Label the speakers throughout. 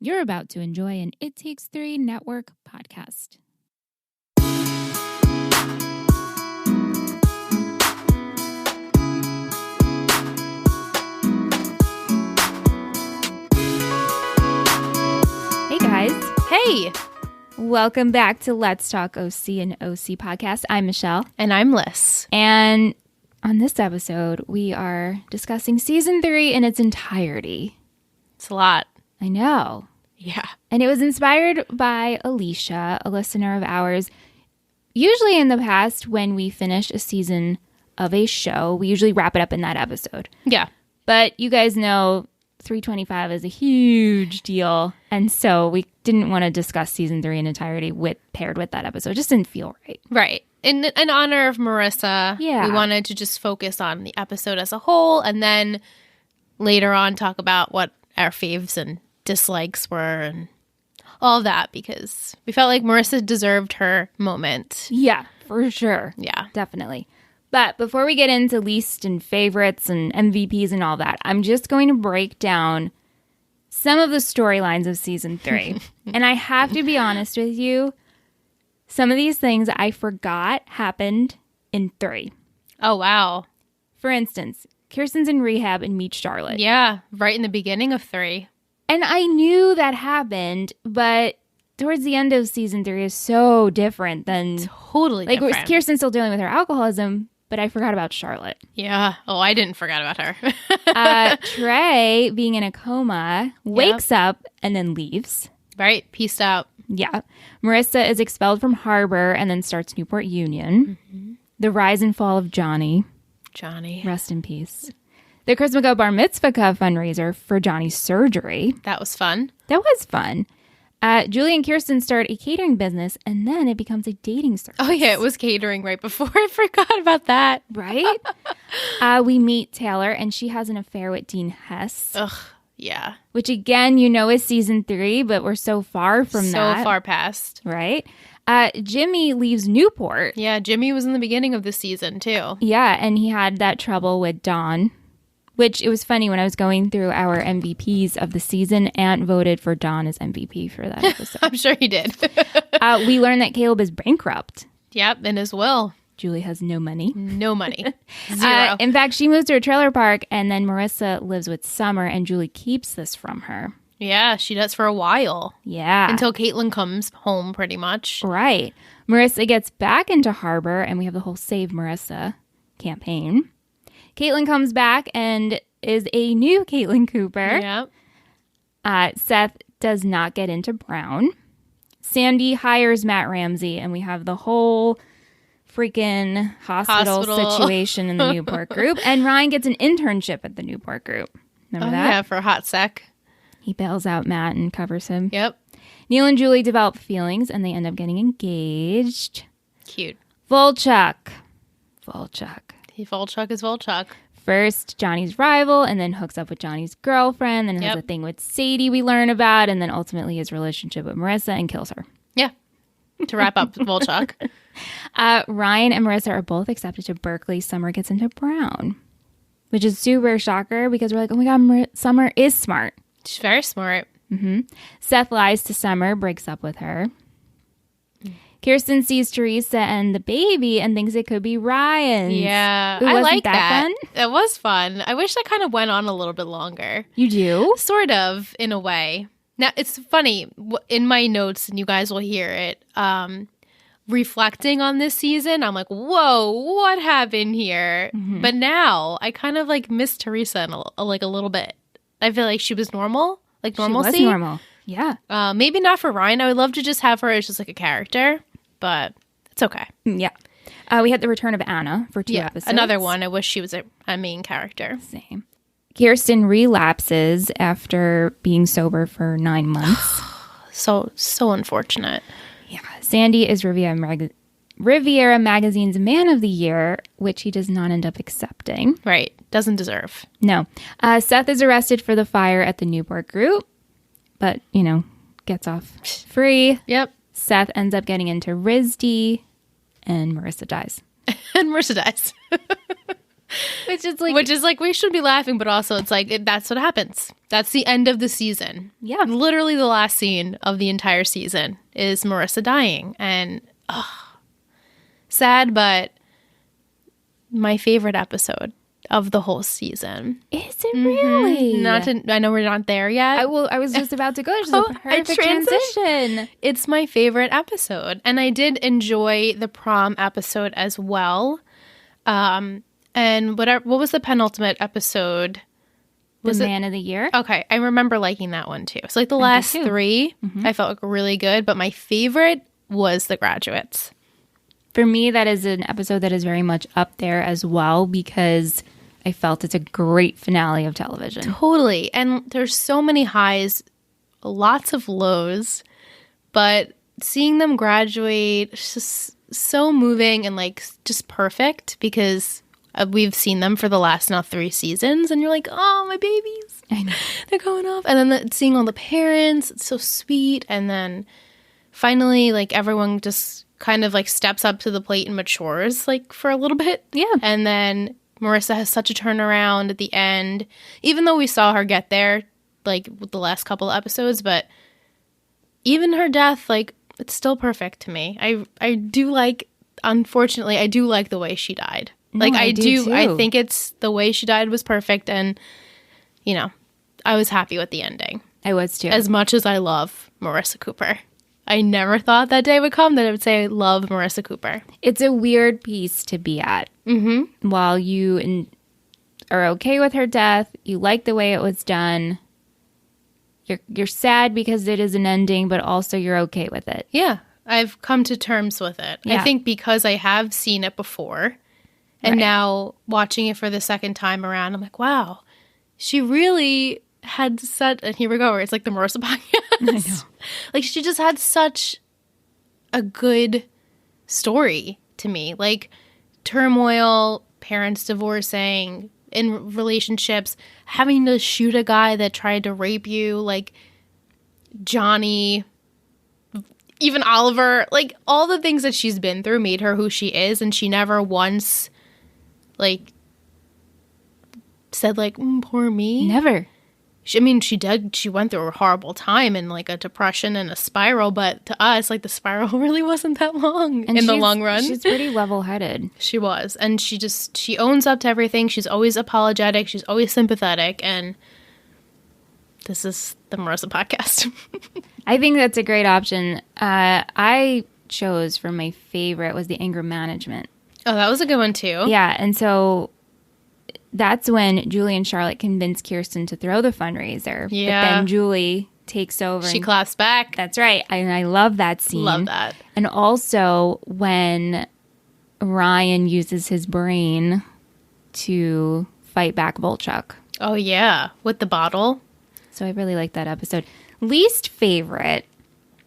Speaker 1: You're about to enjoy an It Takes Three Network podcast. Hey guys.
Speaker 2: Hey.
Speaker 1: Welcome back to Let's Talk OC and OC podcast. I'm Michelle.
Speaker 2: And I'm Liz.
Speaker 1: And on this episode, we are discussing season 3 in its entirety.
Speaker 2: It's a lot.
Speaker 1: I know.
Speaker 2: Yeah.
Speaker 1: And it was inspired by Alicia, a listener of ours. Usually in the past, when we finish a season of a show, we usually wrap it up in that episode.
Speaker 2: Yeah.
Speaker 1: But you guys know 325 is a huge deal. And so we didn't want to discuss season 3 in entirety paired with that episode. It just didn't feel right.
Speaker 2: Right. In honor of Marissa, we wanted to just focus on the episode as a whole and then later on talk about what our faves and dislikes were and all of that because we felt like Marissa deserved her moment.
Speaker 1: Yeah, for sure.
Speaker 2: Yeah.
Speaker 1: Definitely. But before we get into least and favorites and MVPs and all that, I'm just going to break down some of the storylines of season 3. And I have to be honest with you, some of these things I forgot happened in 3.
Speaker 2: Oh, wow.
Speaker 1: For instance, Kirsten's in rehab and meets Charlotte.
Speaker 2: Yeah, right in the beginning of 3.
Speaker 1: And I knew that happened, but towards the end of season 3 is so different than...
Speaker 2: Totally different.
Speaker 1: Like, Kirsten's still dealing with her alcoholism, but I forgot about Charlotte.
Speaker 2: Yeah. Oh, I didn't forget about her.
Speaker 1: Trey, being in a coma, wakes up and then leaves.
Speaker 2: Right. Peaced out.
Speaker 1: Yeah. Marissa is expelled from Harbor and then starts Newport Union. Mm-hmm. The rise and fall of Johnny. Rest in peace. The Chris McGo Bar Mitzvah fundraiser for Johnny's surgery.
Speaker 2: That was fun.
Speaker 1: That was fun. Julie and Kirsten start a catering business, and then it becomes a dating service.
Speaker 2: Oh, yeah. It was catering right before. I forgot about that.
Speaker 1: Right? We meet Taylor, and she has an affair with Dean Hess.
Speaker 2: Ugh, yeah.
Speaker 1: Which, again, you know is season 3, but we're so far from that.
Speaker 2: So far past.
Speaker 1: Right? Jimmy leaves Newport.
Speaker 2: Yeah, Jimmy was in the beginning of the season, too.
Speaker 1: Yeah, and he had that trouble with Dawn. Which, it was funny, when I was going through our MVPs of the season, Ant voted for Dawn as MVP for that episode.
Speaker 2: I'm sure he did.
Speaker 1: We learned that Caleb is bankrupt.
Speaker 2: Yep, and as well.
Speaker 1: Julie has no money.
Speaker 2: No money. Zero.
Speaker 1: In fact, she moves to a trailer park, and then Marissa lives with Summer, and Julie keeps this from her.
Speaker 2: Yeah, she does for a while.
Speaker 1: Yeah.
Speaker 2: Until Caitlin comes home, pretty much.
Speaker 1: Right. Marissa gets back into Harbor, and we have the whole Save Marissa campaign. Caitlin comes back and is a new Caitlin Cooper.
Speaker 2: Yep.
Speaker 1: Seth does not get into Brown. Sandy hires Matt Ramsey, and we have the whole freaking hospital situation in the Newport group. And Ryan gets an internship at the Newport group. Remember that?
Speaker 2: Yeah, for a hot sec.
Speaker 1: He bails out Matt and covers him.
Speaker 2: Yep.
Speaker 1: Neil and Julie develop feelings, and they end up getting engaged.
Speaker 2: Cute.
Speaker 1: Volchuk.
Speaker 2: Volchuk is Volchuk.
Speaker 1: First, Johnny's rival, and then hooks up with Johnny's girlfriend, then has a thing with Sadie we learn about, and then ultimately his relationship with Marissa and kills her.
Speaker 2: Yeah. To wrap up Volchuk.
Speaker 1: Ryan and Marissa are both accepted to Berkeley. Summer gets into Brown, which is super shocker because we're like, oh my God, Summer is smart.
Speaker 2: She's very smart.
Speaker 1: Mm-hmm. Seth lies to Summer, breaks up with her. Kirsten sees Teresa and the baby and thinks it could be Ryan's.
Speaker 2: Yeah. I like that. Fun? It was fun. I wish that kind of went on a little bit longer.
Speaker 1: You do?
Speaker 2: Sort of, in a way. Now, it's funny. In my notes, and you guys will hear it, reflecting on this season, I'm like, whoa, what happened here? Mm-hmm. But now, I kind of like miss Teresa in a little bit. I feel like she was normal. Like normalcy.
Speaker 1: She was normal. Yeah.
Speaker 2: Maybe not for Ryan. I would love to just have her as just like a character. But it's okay.
Speaker 1: Yeah. We had the return of Anna for 2 episodes.
Speaker 2: Another one. I wish she was a main character.
Speaker 1: Same. Kirsten relapses after being sober for 9 months.
Speaker 2: So unfortunate.
Speaker 1: Yeah. Sandy is Riviera Magazine's Man of the Year, which he does not end up accepting.
Speaker 2: Right. Doesn't deserve.
Speaker 1: No. Seth is arrested for the fire at the Newport group, but, gets off free.
Speaker 2: Yep.
Speaker 1: Seth ends up getting into RISD, and Marissa dies.
Speaker 2: And Marissa dies.
Speaker 1: Which is like,
Speaker 2: we should be laughing, but also it's like, that's what happens. That's the end of the season.
Speaker 1: Yeah.
Speaker 2: Literally the last scene of the entire season is Marissa dying. And sad, my favorite episode of the whole season.
Speaker 1: Is it really?
Speaker 2: I know we're not there yet.
Speaker 1: I was just about to go. There's a perfect transition.
Speaker 2: It's my favorite episode. And I did enjoy the prom episode as well. And what was the penultimate episode?
Speaker 1: Was Man of the Year?
Speaker 2: Okay. I remember liking that one too. So like the last three, I felt like really good. But my favorite was The Graduates.
Speaker 1: For me, that is an episode that is very much up there as well because I felt it's a great finale of television.
Speaker 2: Totally. And there's so many highs, lots of lows, but seeing them graduate is just so moving and like just perfect because we've seen them for the last now 3 seasons and you're like, oh, my babies.
Speaker 1: I know.
Speaker 2: They're going off. And then seeing all the parents, it's so sweet. And then finally, like everyone just kind of like steps up to the plate and matures like for a little bit.
Speaker 1: Yeah.
Speaker 2: And then Marissa has such a turnaround at the end, even though we saw her get there like with the last couple of episodes, but even her death, like it's still perfect to me. I do like, unfortunately, I do like the way she died.
Speaker 1: No,
Speaker 2: like
Speaker 1: I do too.
Speaker 2: I think it's the way she died was perfect. And, you know, I was happy with the ending.
Speaker 1: I was too.
Speaker 2: As much as I love Marissa Cooper. I never thought that day would come that I would say I love Marissa Cooper.
Speaker 1: It's a weird piece to be at. Mm-hmm. While you are okay with her death, you like the way it was done. You're sad because it is an ending, but also you're okay with it.
Speaker 2: Yeah, I've come to terms with it.
Speaker 1: Yeah.
Speaker 2: I think because I have seen it before, and now watching it for the second time around, I'm like, wow, she really had such, and here we go, where it's like the Marissa podcast.
Speaker 1: I know.
Speaker 2: Like she just had such a good story to me. Like turmoil, parents divorcing, in relationships, having to shoot a guy that tried to rape you, like Johnny, even Oliver, like all the things that she's been through made her who she is, and she never once like said like, poor me.
Speaker 1: Never.
Speaker 2: She went through a horrible time and like a depression and a spiral, but to us, like the spiral really wasn't that long in the long run.
Speaker 1: She's pretty level-headed.
Speaker 2: She was. And she owns up to everything. She's always apologetic. She's always sympathetic. And this is the Marissa podcast.
Speaker 1: I think that's a great option. I chose for my favorite was the anger management.
Speaker 2: Oh, that was a good one too.
Speaker 1: Yeah. And so that's when Julie and Charlotte convinced Kirsten to throw the fundraiser.
Speaker 2: Yeah.
Speaker 1: But then Julie takes over.
Speaker 2: She claps back.
Speaker 1: That's right. And I love that scene.
Speaker 2: Love that.
Speaker 1: And also when Ryan uses his brain to fight back Volchuk.
Speaker 2: Oh, yeah. With the bottle.
Speaker 1: So I really like that episode. Least favorite.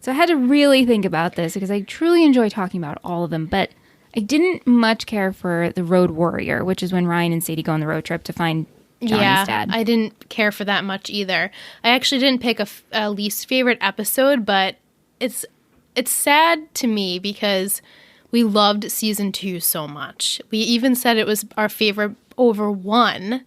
Speaker 1: So I had to really think about this because I truly enjoy talking about all of them. But I didn't much care for the Road Warrior, which is when Ryan and Sadie go on the road trip to find Johnny's dad.
Speaker 2: I didn't care for that much either. I actually didn't pick a least favorite episode, but it's sad to me because we loved season 2 so much. We even said it was our favorite over 1,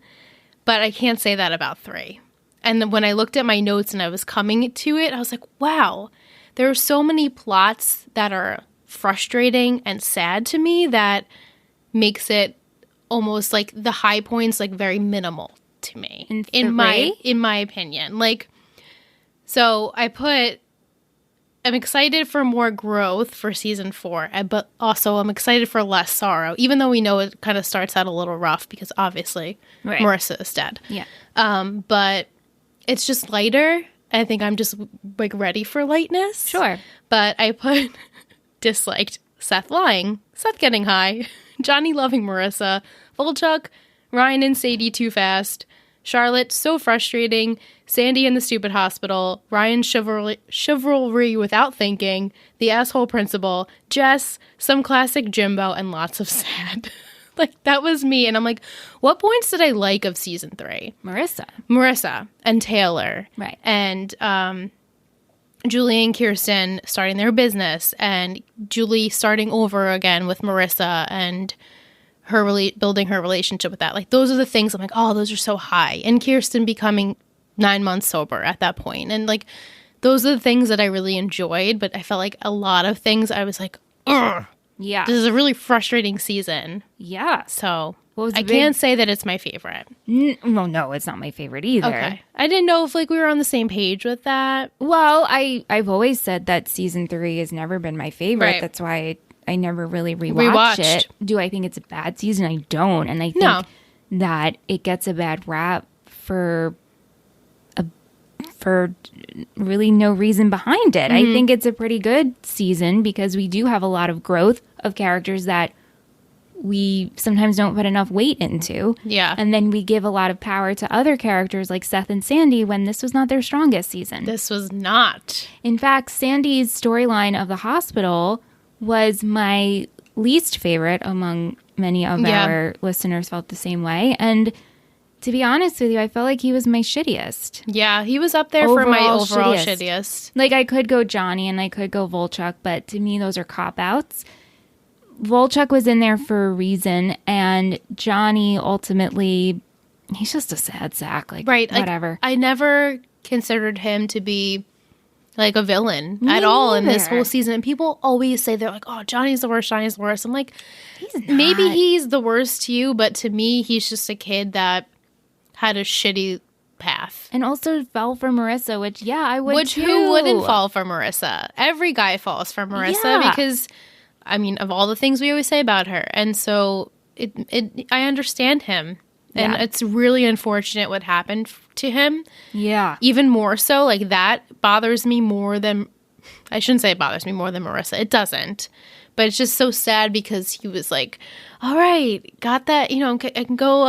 Speaker 2: but I can't say that about 3. And then when I looked at my notes and I was coming to it, I was like, wow, there are so many plots that are frustrating and sad to me that makes it almost like the high points like very minimal to me in my opinion. Like, so I'm excited for more growth for season 4, but also I'm excited for less sorrow, even though we know it kind of starts out a little rough because obviously Marissa is dead.
Speaker 1: Yeah.
Speaker 2: But it's just lighter. I think I'm just like ready for lightness.
Speaker 1: Sure.
Speaker 2: But I put disliked Seth lying, Seth getting high, Johnny loving Marissa, Volchuk, Ryan and Sadie too fast, Charlotte so frustrating, Sandy in the stupid hospital, Ryan's chivalry without thinking, the asshole principal, Jess, some classic Jimbo, and lots of sad. Like, that was me. And I'm like, what points did I like of season 3? Marissa and Taylor.
Speaker 1: Right.
Speaker 2: And Julie and Kirsten starting their business, and Julie starting over again with Marissa, and building her relationship with that. Like, those are the things I'm like, oh, those are so high. And Kirsten becoming 9 months sober at that point. And like, those are the things that I really enjoyed. But I felt like a lot of things I was like, ugh.
Speaker 1: Yeah.
Speaker 2: This is a really frustrating season.
Speaker 1: Yeah.
Speaker 2: So I can't say that it's my favorite.
Speaker 1: Well, no, it's not my favorite either.
Speaker 2: Okay. I didn't know if like we were on the same page with that.
Speaker 1: Well, I've always said that season 3 has never been my favorite.
Speaker 2: Right.
Speaker 1: That's why I never really rewatched it. Do I think it's a bad season? I don't. And I think that it gets a bad rap for really no reason behind it. I think it's a pretty good season because we do have a lot of growth of characters that we sometimes don't put enough weight into.
Speaker 2: Yeah.
Speaker 1: And then we give a lot of power to other characters like Seth and Sandy when this was not their strongest season.
Speaker 2: This was not.
Speaker 1: In fact, Sandy's storyline of the hospital was my least favorite among many of our listeners felt the same way. And to be honest with you, I felt like he was my shittiest.
Speaker 2: Yeah, he was up there for my overall shittiest.
Speaker 1: Like, I could go Johnny and I could go Volchuk, but to me, those are cop-outs. Volchuk was in there for a reason, and Johnny ultimately, he's just a sad sack. Like, whatever.
Speaker 2: I never considered him to be like a villain at all in this whole season. And people always say, they're like, oh, Johnny's the worst, Johnny's the worst. I'm like, maybe he's the worst to you, but to me, he's just a kid that had a shitty path.
Speaker 1: And also fell for Marissa, which, I would too.
Speaker 2: Who wouldn't fall for Marissa? Every guy falls for Marissa because, I mean, of all the things we always say about her. And so I understand him. And it's really unfortunate what happened to him. Yeah. Even more so, like, that bothers me more than, I shouldn't say it bothers me more than Marissa. It doesn't. But it's just so sad because he was like, all right, got that, I can go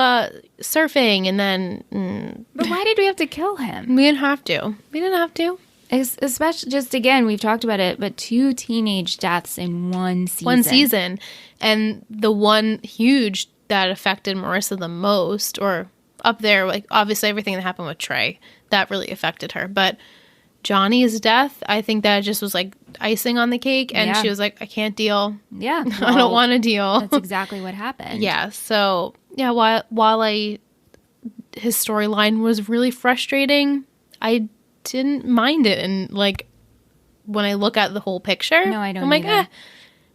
Speaker 2: surfing, and then...
Speaker 1: But why did we have to kill him?
Speaker 2: We didn't have to.
Speaker 1: Especially, just again, we've talked about it, but 2 teenage deaths in one season.
Speaker 2: And the one huge that affected Marissa the most, or up there, like, obviously everything that happened with Trey, that really affected her. But Johnny's death, I think that just was like icing on the cake, and she was like, I can't deal.
Speaker 1: Yeah. Well,
Speaker 2: I don't want to deal.
Speaker 1: That's exactly what happened.
Speaker 2: Yeah. So, while his storyline was really frustrating, I didn't mind it. And, like, when I look at the whole picture,
Speaker 1: no, I don't.
Speaker 2: I'm like,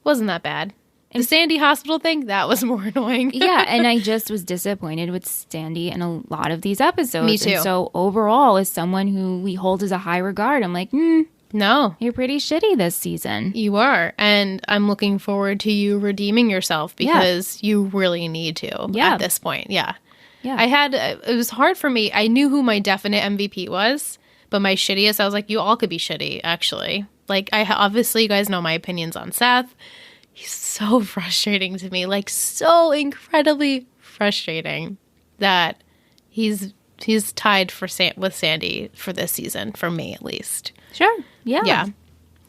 Speaker 2: wasn't that bad. The Sandy Hospital thing, that was more annoying.
Speaker 1: Yeah, and I just was disappointed with Sandy in a lot of these episodes.
Speaker 2: Me too.
Speaker 1: And so overall, as someone who we hold as a high regard, I'm like,
Speaker 2: no.
Speaker 1: You're pretty shitty this season.
Speaker 2: You are. And I'm looking forward to you redeeming yourself because you really need to at this point. Yeah. It was hard for me. I knew who my definite MVP was, but my shittiest, I was like, you all could be shitty, actually. Like, obviously, you guys know my opinions on Seth. He's so frustrating to me, like, so incredibly frustrating that he's tied with Sandy for this season, for me at least.
Speaker 1: Sure. Yeah.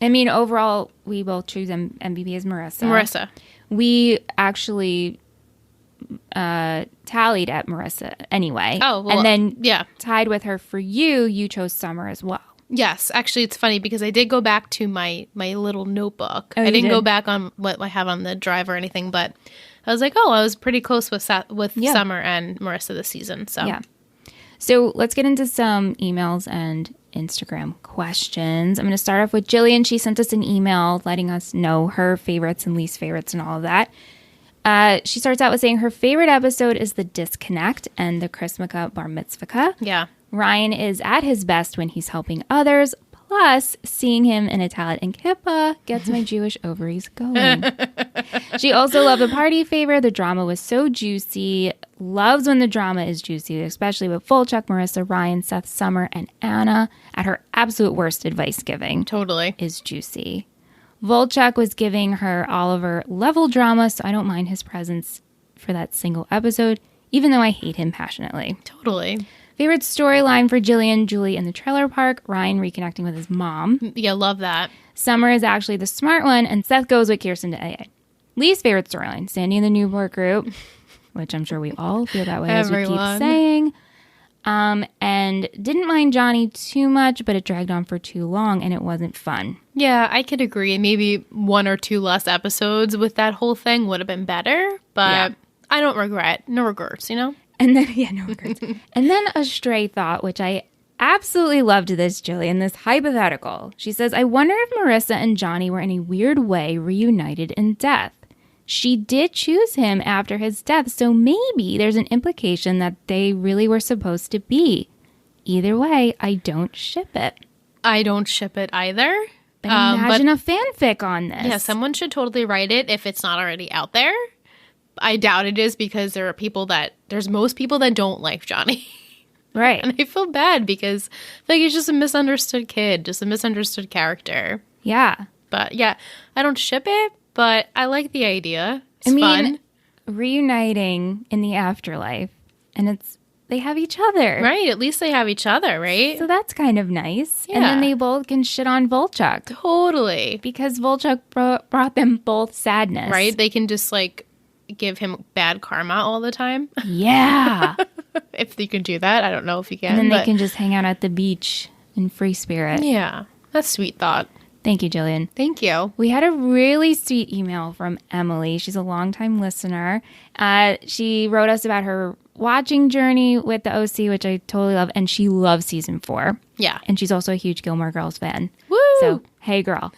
Speaker 1: I mean, overall, we both choose MVP as Marissa. We actually tallied at Marissa anyway.
Speaker 2: Oh, well,
Speaker 1: and then tied with her for you. You chose Summer as well.
Speaker 2: Yes, actually, it's funny because I did go back to my little notebook.
Speaker 1: Oh,
Speaker 2: I didn't go back on what I have on the drive or anything, but I was like, I was pretty close with Summer and Marissa this season.
Speaker 1: So let's get into some emails and Instagram questions. I'm going to start off with Jillian. She sent us an email letting us know her favorites and least favorites and all of that. She starts out with saying her favorite episode is The Disconnect and the Chrismaka Bar Mitzvah.
Speaker 2: Yeah.
Speaker 1: Ryan is at his best when he's helping others. Plus, seeing him in a tallit and kippah gets my Jewish ovaries going. She also loved the party favor. The drama was so juicy. Loves when the drama is juicy, especially with Volchuk, Marissa, Ryan, Seth, Summer, and Anna. At her absolute worst, advice giving.
Speaker 2: Totally.
Speaker 1: Is juicy. Volchuk was giving her Oliver level drama, so I don't mind his presence for that single episode, even though I hate him passionately.
Speaker 2: Totally.
Speaker 1: Favorite storyline for Jillian, Julie in the trailer park, Ryan reconnecting with his mom.
Speaker 2: Yeah, love that.
Speaker 1: Summer is actually the smart one, and Seth goes with Kirsten to AA. Least favorite storyline, Sandy and the Newport group, which I'm sure we all feel that way as we keep saying. And didn't mind Johnny too much, but it dragged on for too long, and it wasn't fun.
Speaker 2: Yeah, I could agree. Maybe 1 or 2 less episodes with that whole thing would have been better, but I don't regret. No regrets, you know?
Speaker 1: And then, no regrets. And then a stray thought, which I absolutely loved this, Jillian, this hypothetical. She says, I wonder if Marissa and Johnny were in a weird way reunited in death. She did choose him after his death, so maybe there's an implication that they really were supposed to be. Either way, I don't ship it.
Speaker 2: I don't ship it either.
Speaker 1: But imagine a fanfic on this.
Speaker 2: Yeah, someone should totally write it if it's not already out there. I doubt it is because there's most people that don't like Johnny.
Speaker 1: Right.
Speaker 2: And I feel bad because like he's just a misunderstood kid, just a misunderstood character.
Speaker 1: Yeah.
Speaker 2: But yeah, I don't ship it, but I like the idea. It's fun.
Speaker 1: Reuniting in the afterlife, and they have each other.
Speaker 2: Right, at least they have each other, right?
Speaker 1: So that's kind of nice.
Speaker 2: Yeah.
Speaker 1: And then they both can shit on Volchuk.
Speaker 2: Totally.
Speaker 1: Because Volchuk brought them both sadness.
Speaker 2: Right? They can just like give him bad karma all the time.
Speaker 1: Yeah.
Speaker 2: If you can do that. I don't know if you can.
Speaker 1: And then they can just hang out at the beach in free spirit.
Speaker 2: Yeah. That's a sweet thought.
Speaker 1: Thank you, Jillian.
Speaker 2: Thank you.
Speaker 1: We had a really sweet email from Emily. She's a longtime listener. She wrote us about her watching journey with the OC, which I totally love. And she loves season 4.
Speaker 2: Yeah.
Speaker 1: And she's also a huge Gilmore Girls fan.
Speaker 2: Woo!
Speaker 1: So, hey, girl.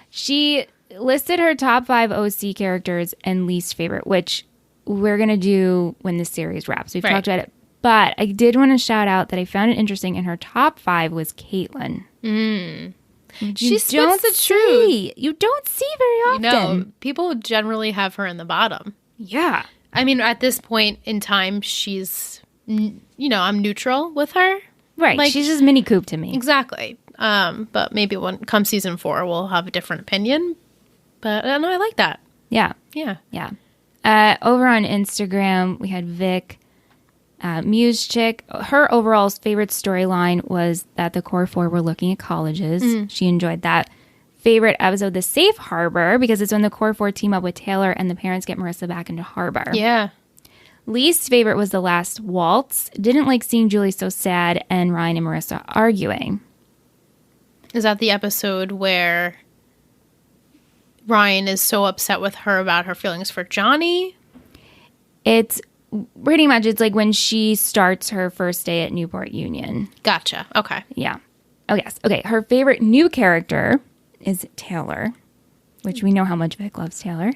Speaker 1: She listed her top 5 OC characters and least favorite, which we're going to do when the series wraps. We've talked about it. But I did want to shout out that I found it interesting. In her top 5 was Caitlin.
Speaker 2: She spits the truth.
Speaker 1: You don't see very often.
Speaker 2: No, people generally have her in the bottom.
Speaker 1: Yeah.
Speaker 2: I mean, at this point in time, she's, I'm neutral with her.
Speaker 1: Right.
Speaker 2: Like,
Speaker 1: she's just Mini Coop to me.
Speaker 2: Exactly. But maybe when come season 4, we'll have a different opinion. But no, I like that.
Speaker 1: Yeah.
Speaker 2: Yeah.
Speaker 1: Yeah. Over on Instagram, we had Vic. Muse Chick, her overall favorite storyline was that the Core 4 were looking at colleges. She enjoyed that. Favorite episode, The Safe Harbor, because it's when the Core 4 team up with Taylor and the parents get Marissa back into Harbor.
Speaker 2: Yeah.
Speaker 1: Least favorite was The Last Waltz. Didn't like seeing Julie so sad and Ryan and Marissa arguing.
Speaker 2: Is that the episode where Ryan is so upset with her about her feelings for Johnny?
Speaker 1: It's pretty much, it's like when she starts her first day at Newport Union.
Speaker 2: Gotcha. Okay.
Speaker 1: Yeah. Oh, yes. Okay. Her favorite new character is Taylor, which we know how much Vic loves Taylor.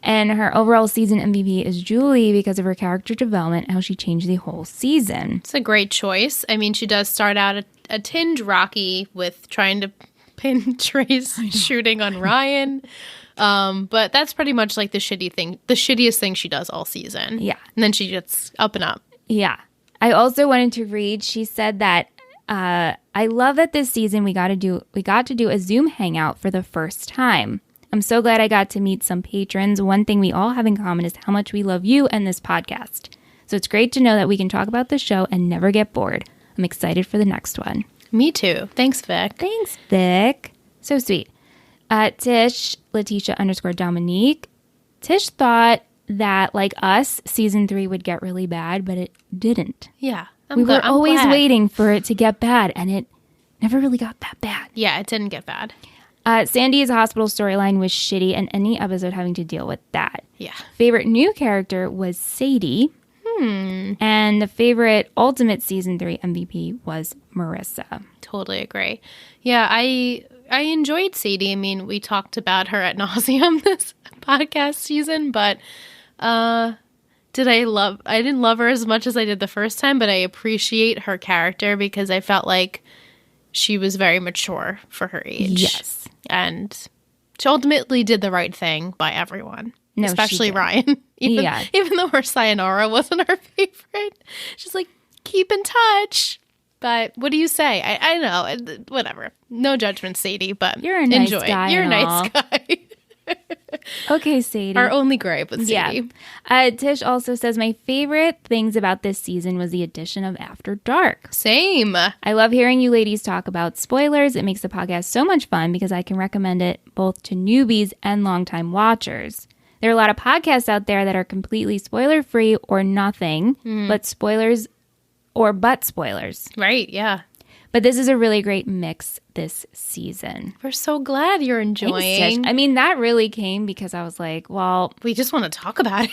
Speaker 1: And her overall season MVP is Julie because of her character development and how she changed the whole season.
Speaker 2: It's a great choice. I mean, she does start out a tinge rocky with trying to pin Trey's shooting on Ryan. But that's pretty much like the shittiest thing she does all season.
Speaker 1: Yeah.
Speaker 2: And then she gets up and up.
Speaker 1: Yeah. I also wanted to read, she said that I love that this season we got to do a Zoom hangout for the first time. I'm so glad I got to meet some patrons. One thing we all have in common is how much we love you and this podcast. So it's great to know that we can talk about the show and never get bored. I'm excited for the next one.
Speaker 2: Me too. Thanks, Vic.
Speaker 1: Thanks, Vic. So sweet. Tish, Letitia _Dominique. Tish thought that, like us, season 3 would get really bad, but it didn't.
Speaker 2: Yeah.
Speaker 1: I'm always waiting for it to get bad, and it never really got that bad.
Speaker 2: Yeah, it didn't get bad.
Speaker 1: Sandy's hospital storyline was shitty, and any episode having to deal with that.
Speaker 2: Yeah.
Speaker 1: Favorite new character was Sadie. And the favorite ultimate season 3 MVP was Marissa.
Speaker 2: Totally agree. Yeah, I enjoyed Sadie. I mean, we talked about her ad nauseum this podcast season, but I didn't love her as much as I did the first time, but I appreciate her character because I felt like she was very mature for her age.
Speaker 1: Yes.
Speaker 2: And she ultimately did the right thing by everyone.
Speaker 1: No,
Speaker 2: especially Ryan. Even though her sayonara wasn't her favorite. She's like, keep in touch. But what do you say? I know. Whatever. No judgment, Sadie, but
Speaker 1: you're a nice
Speaker 2: enjoy
Speaker 1: guy.
Speaker 2: You're a nice guy.
Speaker 1: Okay, Sadie.
Speaker 2: Our only gripe with Sadie.
Speaker 1: Yeah. Tish also says, my favorite things about this season was the addition of After Dark.
Speaker 2: Same.
Speaker 1: I love hearing you ladies talk about spoilers. It makes the podcast so much fun because I can recommend it both to newbies and longtime watchers. There are a lot of podcasts out there that are completely spoiler-free or nothing, but spoilers. Right, yeah. But this is a really great mix this season.
Speaker 2: We're so glad you're enjoying.
Speaker 1: Thanks, Tish. I mean, that really came because I was like, well,
Speaker 2: we just want to talk about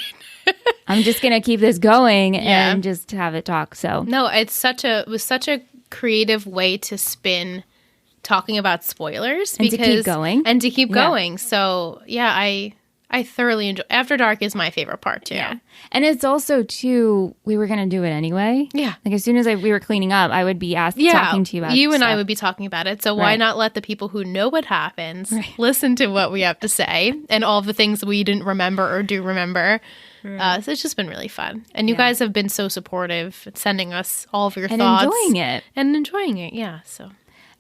Speaker 2: it.
Speaker 1: I'm just going to keep this going and just have it talk. So
Speaker 2: no, it was such a creative way to spin talking about spoilers
Speaker 1: and to keep going.
Speaker 2: So yeah, I thoroughly enjoy. After Dark is my favorite part too.
Speaker 1: Yeah, and it's also too. We were gonna do it anyway.
Speaker 2: Yeah,
Speaker 1: like as soon as we were cleaning up, I would be talking to you about.
Speaker 2: You and
Speaker 1: stuff.
Speaker 2: I would be talking about it. So why not let the people who know what happens listen to what we have to say and all the things we didn't remember or do remember. Right. So it's just been really fun, and you guys have been so supportive, sending us all of your thoughts
Speaker 1: and
Speaker 2: enjoying it. Yeah. So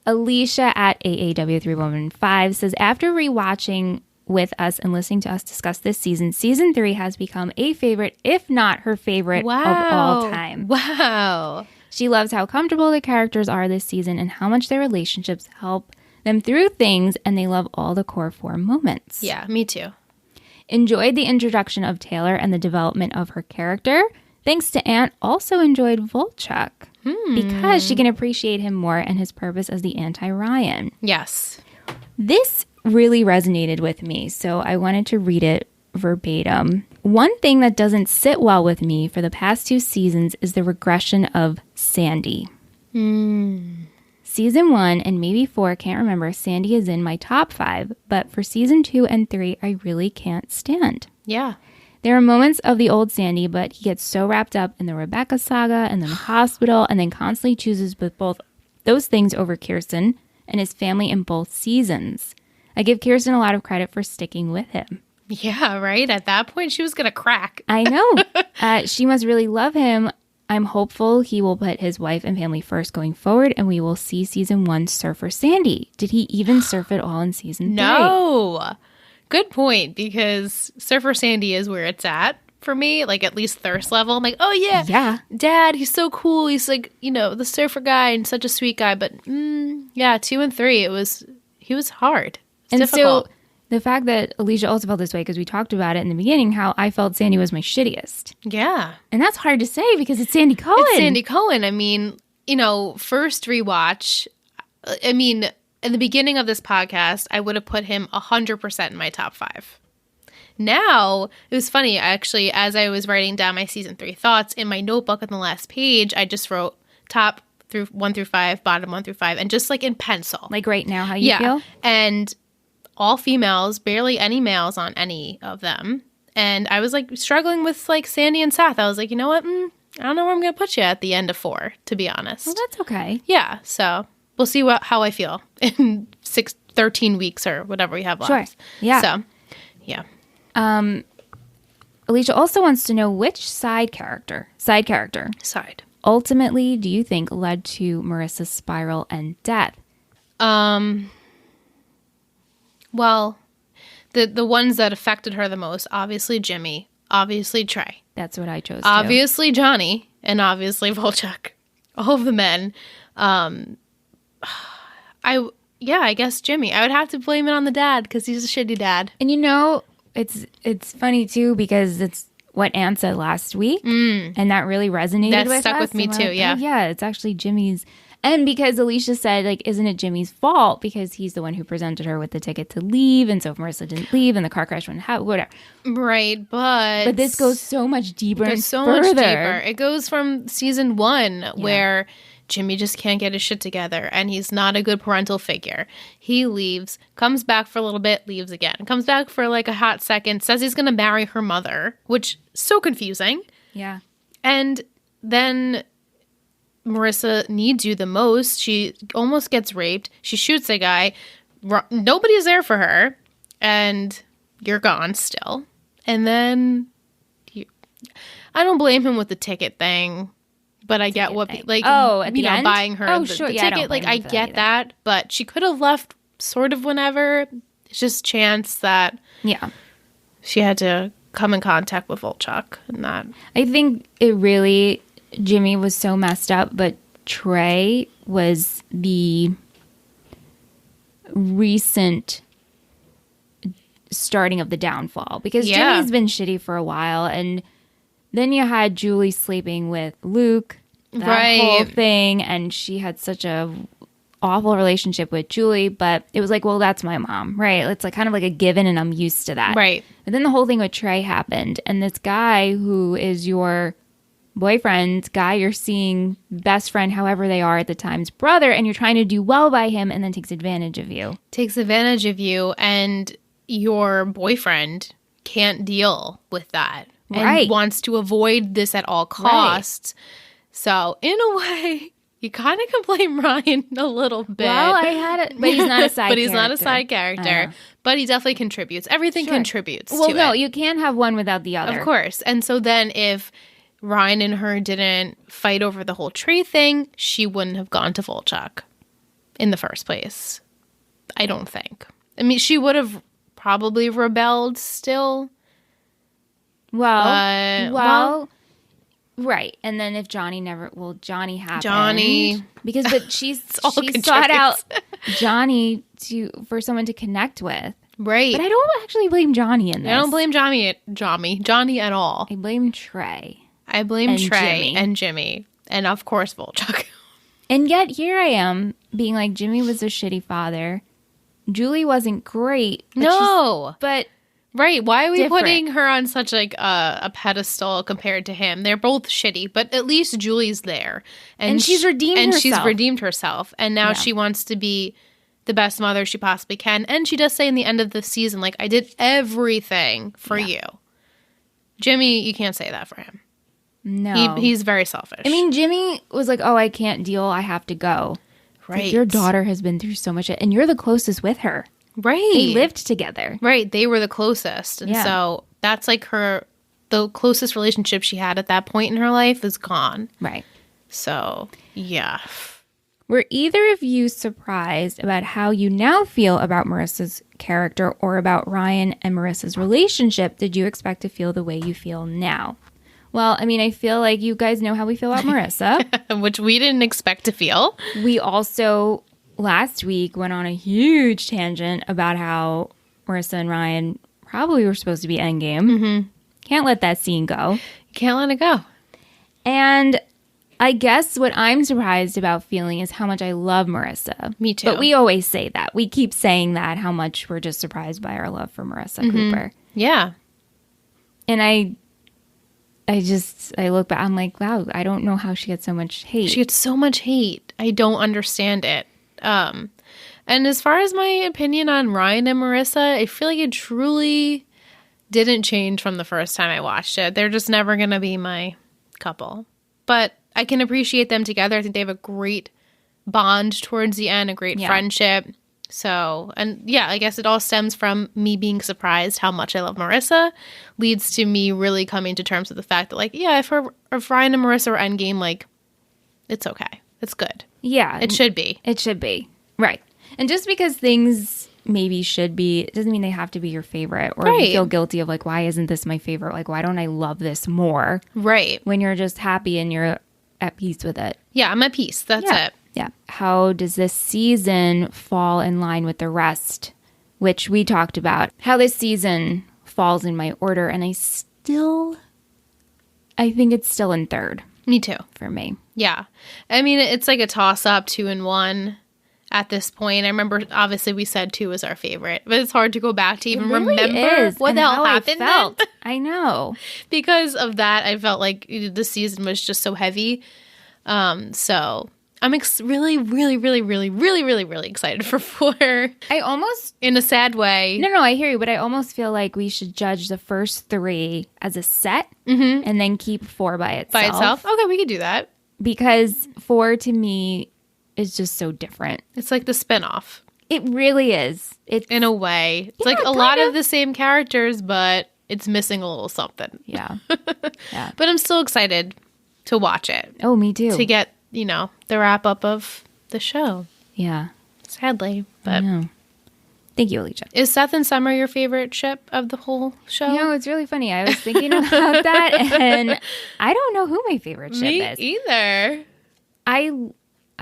Speaker 1: Alicia at AAW315 says after rewatching with us and listening to us discuss this season 3 has become a favorite, if not her favorite of all time.
Speaker 2: Wow.
Speaker 1: She loves how comfortable the characters are this season and how much their relationships help them through things, and they love all the core 4 moments.
Speaker 2: Yeah, me too.
Speaker 1: Enjoyed the introduction of Taylor and the development of her character. Thanks to Ant, also enjoyed Volchuk because she can appreciate him more and his purpose as the anti-Ryan.
Speaker 2: Yes.
Speaker 1: This really resonated with me, so I wanted to read it verbatim. One thing that doesn't sit well with me for the past 2 seasons is the regression of Sandy. Season 1 and maybe 4, can't remember, Sandy is in my top 5, but for season 2 and 3, I really can't stand.
Speaker 2: Yeah.
Speaker 1: There are moments of the old Sandy, but he gets so wrapped up in the Rebecca saga and then the hospital and then constantly chooses both those things over Kirsten and his family in both seasons. I give Kirsten a lot of credit for sticking with him.
Speaker 2: Yeah, right? At that point, she was going to crack.
Speaker 1: I know. She must really love him. I'm hopeful he will put his wife and family first going forward, and we will see season 1 Surfer Sandy. Did he even surf it all in season 3?
Speaker 2: No. Good point, because Surfer Sandy is where it's at for me, like at least thirst level. I'm like, oh yeah, Dad, he's so cool. He's like, the surfer guy and such a sweet guy. But 2 and 3, he was hard. It's difficult.
Speaker 1: So the fact that Alicia also felt this way, because we talked about it in the beginning, how I felt Sandy was my shittiest.
Speaker 2: Yeah.
Speaker 1: And that's hard to say because it's Sandy Cohen.
Speaker 2: It's Sandy Cohen. I mean, first rewatch, in the beginning of this podcast, I would have put him 100% in my top 5. Now, it was funny, actually, as I was writing down my season 3 thoughts, in my notebook on the last page, I just wrote top 1 through 5, bottom 1 through 5, and just like in pencil.
Speaker 1: Like right now, how you feel?
Speaker 2: And all females, barely any males on any of them. And I was like struggling with like Sandy and Seth. I was like, you know what? I don't know where I'm going to put you at the end of 4, to be honest.
Speaker 1: Well, that's okay.
Speaker 2: Yeah, so we'll see how I feel in 13 weeks or whatever we have left.
Speaker 1: Sure. Yeah.
Speaker 2: So, yeah.
Speaker 1: Alicia also wants to know which side character ultimately do you think led to Marissa's spiral and death?
Speaker 2: Well, the ones that affected her the most, obviously Jimmy, obviously Trey.
Speaker 1: That's what I chose.
Speaker 2: Obviously Johnny, and obviously Volchuk. All of the men. I guess Jimmy. I would have to blame it on the dad because he's a shitty dad.
Speaker 1: And it's funny too because it's what Anne said last week, and that really resonated with us.
Speaker 2: That stuck with me too. Yeah,
Speaker 1: yeah. It's actually Jimmy's, and because Alicia said, like, isn't it Jimmy's fault because he's the one who presented her with the ticket to leave, and so if Marissa didn't leave and the car crash wouldn't happen, whatever.
Speaker 2: Right, but
Speaker 1: this goes so much deeper.
Speaker 2: Much deeper. It goes from season 1 where Jimmy just can't get his shit together and he's not a good parental figure. He leaves, comes back for a little bit, leaves again. Comes back for like a hot second, says he's going to marry her mother, which is so confusing.
Speaker 1: Yeah.
Speaker 2: And then Marissa needs you the most. She almost gets raped. She shoots a guy. Nobody's there for her. And you're gone still. And then I don't blame him with the ticket thing. But I get what, like,
Speaker 1: at the end?
Speaker 2: Buying her the ticket. Like, I get that. But she could have left sort of whenever. It's just chance that she had to come in contact with Volchuk and that.
Speaker 1: I think Jimmy was so messed up, but Trey was the recent starting of the downfall. Because Jimmy's been shitty for a while, and then you had Julie sleeping with Luke, that whole thing, and she had such a awful relationship with Julie, but it was like, well, that's my mom, right? It's like kind of like a given, and I'm used to that.
Speaker 2: Right.
Speaker 1: And then the whole thing with Trey happened, and this guy who is your boyfriend, guy you're seeing, best friend, however they are at the time's brother, and you're trying to do well by him, and then takes advantage of you.
Speaker 2: Takes advantage of you, and your boyfriend can't deal with that. And wants to avoid this at all costs. Right. So, in a way, you kind of can blame Ryan a little bit.
Speaker 1: Well, but he's not a side
Speaker 2: But he's not a side character. But he definitely contributes. Everything contributes to it.
Speaker 1: Well, no, you can't have one without the other.
Speaker 2: Of course. And so then if Ryan and her didn't fight over the whole tree thing, she wouldn't have gone to Volchok in the first place. I don't think. I mean, she would have probably rebelled still.
Speaker 1: Well, right. And then if Johnny happened. But she sought out Johnny for someone to connect with.
Speaker 2: Right.
Speaker 1: But I don't actually blame Johnny in this.
Speaker 2: I don't blame Johnny at all.
Speaker 1: I blame Trey.
Speaker 2: Jimmy. And Jimmy. And of course, Volchok.
Speaker 1: And yet here I am being like, Jimmy was a shitty father. Julie wasn't great. But
Speaker 2: right. Why are we putting her on such like a pedestal compared to him? They're both shitty, but at least Julie's there. And
Speaker 1: she's redeemed
Speaker 2: herself. And now she wants to be the best mother she possibly can. And she does say in the end of the season, like, I did everything for you. Jimmy, you can't say that for him.
Speaker 1: No.
Speaker 2: He's very selfish.
Speaker 1: I mean, Jimmy was like, oh, I can't deal. I have to go.
Speaker 2: Right.
Speaker 1: Like, your daughter has been through so much, and you're the closest with her.
Speaker 2: Right.
Speaker 1: They lived together.
Speaker 2: Right. They were the closest. And so that's like the closest relationship she had at that point in her life is gone.
Speaker 1: Right.
Speaker 2: So, yeah.
Speaker 1: Were either of you surprised about how you now feel about Marissa's character or about Ryan and Marissa's relationship? Did you expect to feel the way you feel now? Well, I mean, I feel like you guys know how we feel about Marissa.
Speaker 2: Which we didn't expect to feel.
Speaker 1: We also, last week, went on a huge tangent about how Marissa and Ryan probably were supposed to be endgame. Mm-hmm. Can't let that scene go.
Speaker 2: Can't let it go.
Speaker 1: And I guess what I'm surprised about feeling is how much I love Marissa.
Speaker 2: Me too.
Speaker 1: But we always say that. We keep saying that, how much we're just surprised by our love for Marissa Cooper.
Speaker 2: Yeah.
Speaker 1: And I look back, I'm like, wow, I don't know how she gets so much hate.
Speaker 2: She gets so much hate. I don't understand it. And as far as my opinion on Ryan and Marissa, I feel like it truly didn't change from the first time I watched it. They're just never going to be my couple. But I can appreciate them together. I think they have a great bond towards the end, a great friendship. So, and yeah, I guess it all stems from me being surprised how much I love Marissa, leads to me really coming to terms with the fact that, like, yeah, if Ryan and Marissa are endgame, like, it's okay. It's good.
Speaker 1: Yeah.
Speaker 2: It should be.
Speaker 1: It should be. Right. And just because things maybe should be, it doesn't mean they have to be your favorite, or you feel guilty of, like, why isn't this my favorite? Like, why don't I love this more?
Speaker 2: Right.
Speaker 1: When you're just happy and you're at peace with it.
Speaker 2: Yeah, I'm at peace. That's it.
Speaker 1: Yeah. How does this season fall in line with the rest, which we talked about? How this season falls in my order, and I think it's still in third.
Speaker 2: Me too.
Speaker 1: For me.
Speaker 2: Yeah. I mean, it's like a toss-up, 2 and 1 at this point. I remember, obviously, we said 2 was our favorite, but it's hard to go back to even remember what the hell happened then.
Speaker 1: I know. Because
Speaker 2: of that, I felt like the season was just so heavy. So I'm really, really, really, really, really, really, really excited for 4.
Speaker 1: I almost...
Speaker 2: In a sad way.
Speaker 1: No, I hear you, but I almost feel like we should judge the first 3 as a set and then keep 4 by itself.
Speaker 2: Okay, we could do that.
Speaker 1: Because 4, to me, is just so different.
Speaker 2: It's like the spinoff.
Speaker 1: It really is.
Speaker 2: In a way. It's like a lot of the same characters, but it's missing a little something.
Speaker 1: Yeah.
Speaker 2: But I'm still excited to watch it.
Speaker 1: Oh, me too.
Speaker 2: To get, the wrap up of the show.
Speaker 1: Yeah.
Speaker 2: Sadly, but
Speaker 1: thank you, Alicia.
Speaker 2: Is Seth and Summer your favorite ship of the whole show?
Speaker 1: It's really funny. I was thinking about that, and I don't know who my favorite ship is.
Speaker 2: Me either.
Speaker 1: I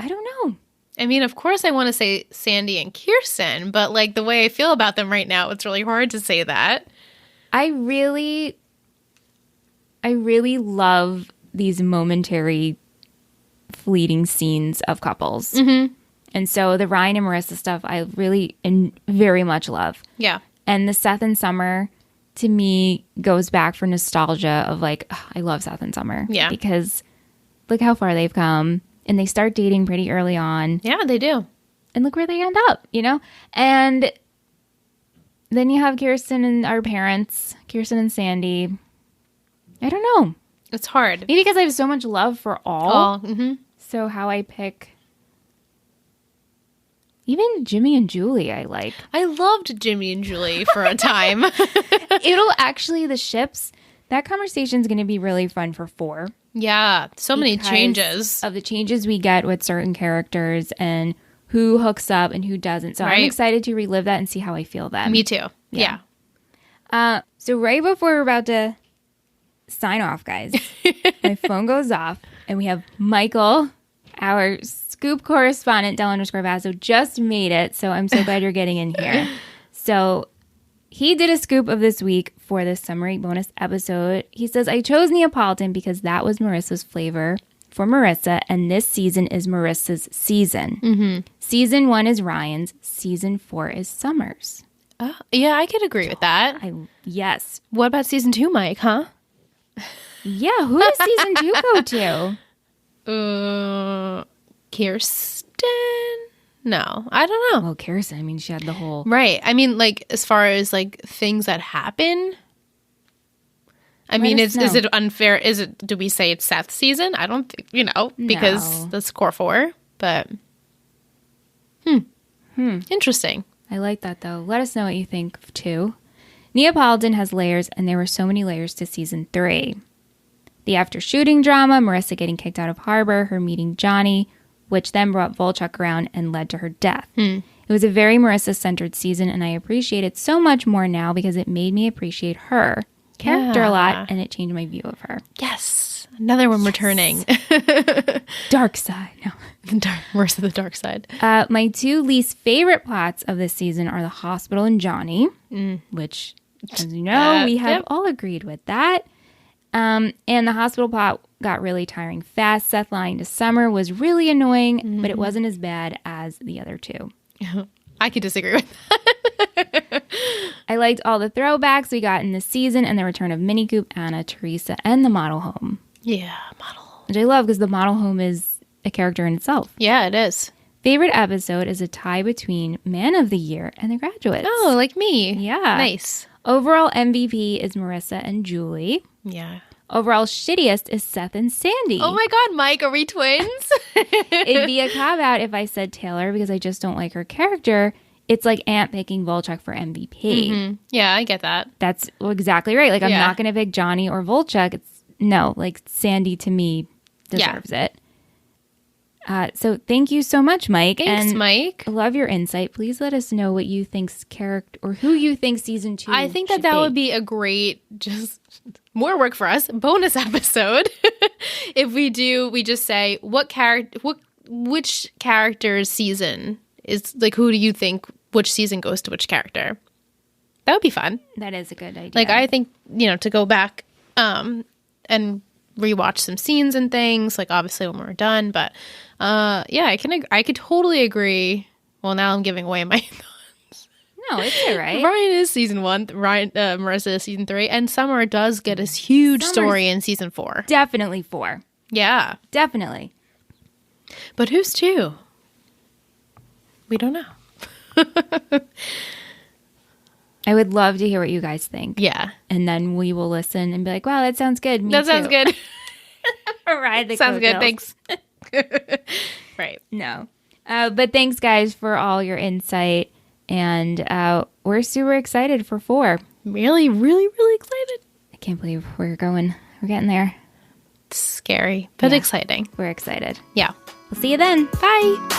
Speaker 1: don't know.
Speaker 2: I mean, of course I want to say Sandy and Kirsten, but like the way I feel about them right now, it's really hard to say that.
Speaker 1: I really love these momentary fleeting scenes of couples. And so the Ryan and Marissa stuff I really and very much love.
Speaker 2: Yeah.
Speaker 1: And the Seth and Summer, to me, goes back for nostalgia of like, I love Seth and Summer.
Speaker 2: Yeah.
Speaker 1: Because look how far they've come. And they start dating pretty early on.
Speaker 2: Yeah, they do.
Speaker 1: And look where they end up, you know? And then you have Kirsten and our parents, Kirsten and Sandy. I don't know.
Speaker 2: It's hard.
Speaker 1: Maybe because I have so much love for all. So how I pick... Even Jimmy and Julie, I like.
Speaker 2: I loved Jimmy and Julie for a time.
Speaker 1: It'll actually, the ships, that conversation's going to be really fun for 4.
Speaker 2: Yeah, so many changes.
Speaker 1: Of the changes we get with certain characters and who hooks up and who doesn't. So I'm excited to relive that and see how I feel then.
Speaker 2: Me too. Yeah.
Speaker 1: So right before we're about to sign off, guys, my phone goes off and we have Michael, our scoop correspondent, Del_Basso, just made it. So I'm so glad you're getting in here. So he did a scoop of this week for this summary bonus episode. He says, I chose Neapolitan because that was Marissa's flavor for Marissa, and this season is Marissa's season. Season 1 is Ryan's. Season 4 is Summer's.
Speaker 2: Yeah, I could agree with that.
Speaker 1: Yes.
Speaker 2: What about season 2, Mike, huh?
Speaker 1: Yeah, who does season 2 go to?
Speaker 2: Kirsten? No, I don't know.
Speaker 1: Well, Kirsten, I mean, she had the whole...
Speaker 2: Right. I mean, like, as far as, like, things that happen... I mean, is it unfair? Do we say it's Seth's season? I don't think, because that's core 4, but... Interesting.
Speaker 1: I like that, though. Let us know what you think of 2. Neapolitan has layers, and there were so many layers to season 3. The after-shooting drama, Marissa getting kicked out of Harbor, her meeting Johnny, which then brought Volchuk around and led to her death. It was a very Marissa-centered season, and I appreciate it so much more now because it made me appreciate her character a lot, and it changed my view of her.
Speaker 2: Yes. Another one returning.
Speaker 1: Dark side. No.
Speaker 2: Marissa the dark side.
Speaker 1: My 2 least favorite plots of this season are the hospital and Johnny, which, as you know, we have all agreed with that. And the hospital plot got really tiring fast. Seth lying to Summer was really annoying, but it wasn't as bad as the other 2.
Speaker 2: I could disagree with that.
Speaker 1: I liked all the throwbacks we got in this season and the return of Mini Coop, Anna, Teresa, and the model home.
Speaker 2: Yeah, model home.
Speaker 1: Which I love because the model home is a character in itself.
Speaker 2: Yeah, it is.
Speaker 1: Favorite episode is a tie between Man of the Year and The Graduates.
Speaker 2: Oh, like me.
Speaker 1: Yeah.
Speaker 2: Nice.
Speaker 1: Overall MVP is Marissa and Julie.
Speaker 2: Yeah.
Speaker 1: Overall shittiest is Seth and Sandy.
Speaker 2: Oh my God, Mike, are we twins?
Speaker 1: It'd be a cop-out if I said Taylor because I just don't like her character. It's like Ant picking Volchuk for MVP.
Speaker 2: Yeah, I get that.
Speaker 1: That's exactly right. Like, I'm not going to pick Johnny or Volchuk. Like, Sandy to me deserves it. So thank you so much, Mike.
Speaker 2: Thanks, Mike.
Speaker 1: I love your insight. Please let us know what you think's character or who you think season 2
Speaker 2: I think that would be a great, just more work for us, bonus episode. If we just say which character's season is, like, who do you think, which season goes to which character? That would be fun.
Speaker 1: That is a good idea.
Speaker 2: Like, I think, to go back and rewatch some scenes and things, like, obviously when we're done, but I could totally agree. Well, now I'm giving away my thoughts.
Speaker 1: No, it's all right.
Speaker 2: Ryan is season 1, Marissa is season 3, and Summer does get a huge story in season 4.
Speaker 1: Definitely 4.
Speaker 2: Yeah.
Speaker 1: Definitely.
Speaker 2: But who's 2? We don't know.
Speaker 1: I would love to hear what you guys think.
Speaker 2: Yeah.
Speaker 1: And then we will listen and be like, wow, that sounds good. Me
Speaker 2: that
Speaker 1: too.
Speaker 2: sounds good.
Speaker 1: Ride the
Speaker 2: sounds good.
Speaker 1: coattails.
Speaker 2: Thanks. Right.
Speaker 1: No. But thanks, guys, for all your insight. And we're super excited for 4.
Speaker 2: Really, really, really excited.
Speaker 1: I can't believe we're getting there.
Speaker 2: It's scary, but exciting.
Speaker 1: We're excited.
Speaker 2: Yeah.
Speaker 1: We'll see you then.
Speaker 2: Bye.